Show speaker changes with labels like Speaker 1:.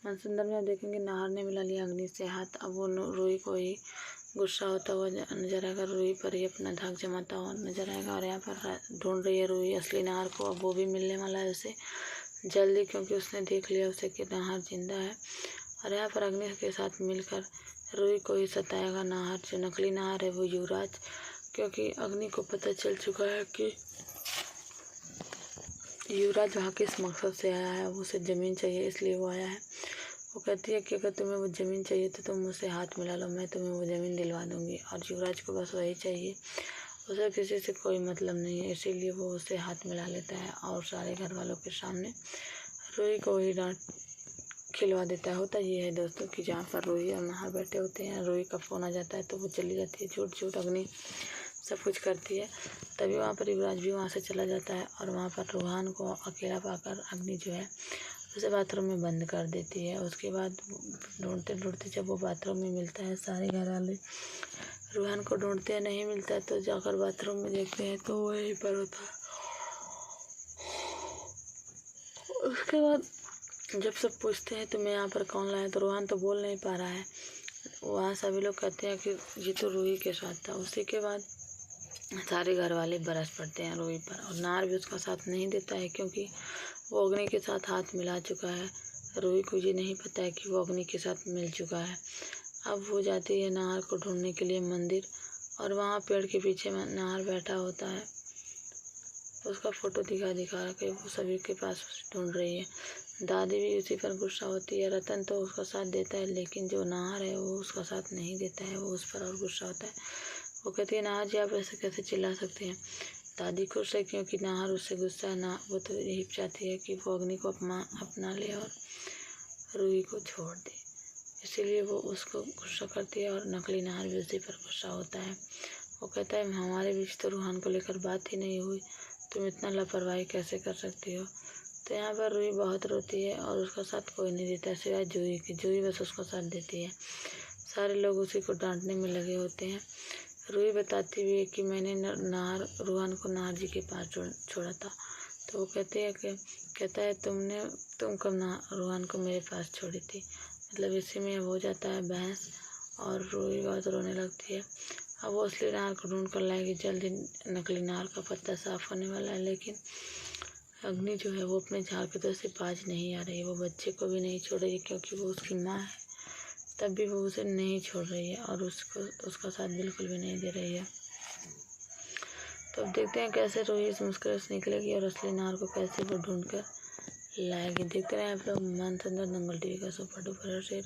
Speaker 1: मनसुंदर में आप देखेंगे नाहर ने मिला लिया अग्नि से हाथ। अब वो रूही को ही गुस्सा होता हुआ नजर आएगा, रूही पर ही अपना धाक जमाता हुआ नजर आएगा। और यहाँ पर ढूंढ रही है रूही असली नाहर को। अब वो भी मिलने वाला है उसे जल्दी, क्योंकि उसने देख लिया उसे कि नाहर जिंदा है। और यहाँ पर अग्नि के साथ मिलकर रूही को ही सताएगा नाहर। जो नकली नाहर है वो युवराज, क्योंकि अग्नि को पता चल चुका है कि युवराज वहाँ किस मकसद से आया है। वो उसे ज़मीन चाहिए इसलिए वो आया है। वो कहती है कि अगर तुम्हें वो ज़मीन चाहिए तो तुम मुझसे हाथ मिला लो, मैं तुम्हें वो ज़मीन दिलवा दूँगी। और युवराज को बस वही चाहिए, उसे किसी से कोई मतलब नहीं है, इसीलिए वो उसे हाथ मिला लेता है और सारे घर वालों के सामने रूही को ही डांट खिलवा देता है। होता ये है दोस्तों कि जहाँ पर रूही और नाहर बैठे होते हैं, रूही का फ़ोन आ जाता है तो वो चली जाती है। झूठ झूठ अग्नि सब कुछ करती है। तभी वहाँ पर युवराज भी वहाँ से चला जाता है और वहाँ पर रूहान को अकेला पाकर अग्नि जो है उसे बाथरूम में बंद कर देती है। उसके बाद ढूंढते ढूंढते जब वो बाथरूम में मिलता है, सारे घर वाले रूहान को ढूंढते हैं, नहीं मिलता है तो जाकर बाथरूम में देखते हैं तो वो वहीं पर होता है। उसके बाद जब सब पूछते हैं तुम्हें यहाँ पर कौन लाया, तो रूहान तो बोल नहीं पा रहा है। वहाँ सभी लोग कहते हैं कि ये तो रूही के साथ था। उसी के बाद सारे घर वाले बरस पड़ते हैं रूही पर। और नाहर भी उसका साथ नहीं देता है, क्योंकि वो अग्नि के साथ हाथ मिला चुका है। रूही को ये नहीं पता है कि वो अग्नि के साथ मिल चुका है। अब वो जाती है नाहर को ढूंढने के लिए मंदिर, और वहाँ पेड़ के पीछे नाहर बैठा होता है। उसका फ़ोटो दिखा के वो सभी के पास ढूंढ रही है। दादी भी उसी पर गुस्सा होती है। रतन तो उसका साथ देता है, लेकिन जो नाहर है वो उसका साथ नहीं देता है, वो उस पर और गुस्सा होता है। वो कहती है नाहर जी आप ऐसे कैसे चिल्ला सकते हैं। दादी खुश है क्योंकि नाहर उससे गुस्सा है ना। वो तो यही चाहती है कि वो अग्नि को अपना ले और रूही को छोड़ दे, इसीलिए वो उसको गुस्सा करती है। और नकली नाहर भी उसी पर गुस्सा होता है। वो कहता है हमारे बीच तो रूहान को लेकर बात ही नहीं हुई, तुम इतना लापरवाही कैसे कर सकती हो। तो यहाँ पर रूही बहुत रोती है और उसका साथ कोई नहीं देता सिवाय जूही की। जूही बस उसका साथ देती है। सारे लोग उसी को डांटने में लगे होते हैं। रूही बताती हुई है कि मैंने रूहान को नाहर जी के पास छोड़ा था। तो वो कहता है तुम कब रूहान को मेरे पास छोड़ी थी। मतलब इसी में हो जाता है बहस और रूही बहुत रोने लगती है। अब वो असली नाहर को ढूंढ कर लाएगी। जल्दी नकली नाहर का पत्ता साफ होने वाला है, लेकिन अग्नि जो है वो अपने झारखतों से बाज नहीं आ रही। वो बच्चे को भी नहीं छोड़ रही, क्योंकि वो उसकी माँ है, तब भी वो उसे नहीं छोड़ रही है और उसका साथ बिल्कुल भी नहीं दे रही है। तो अब देखते हैं कैसे रूही इस मुश्किल से निकलेगी और असली नाहर को कैसे वो ढूंढ कर लाएगी। देखते रहे आप लोग मनसुंदर दंगल टीवी का सुपर डुपर हिट।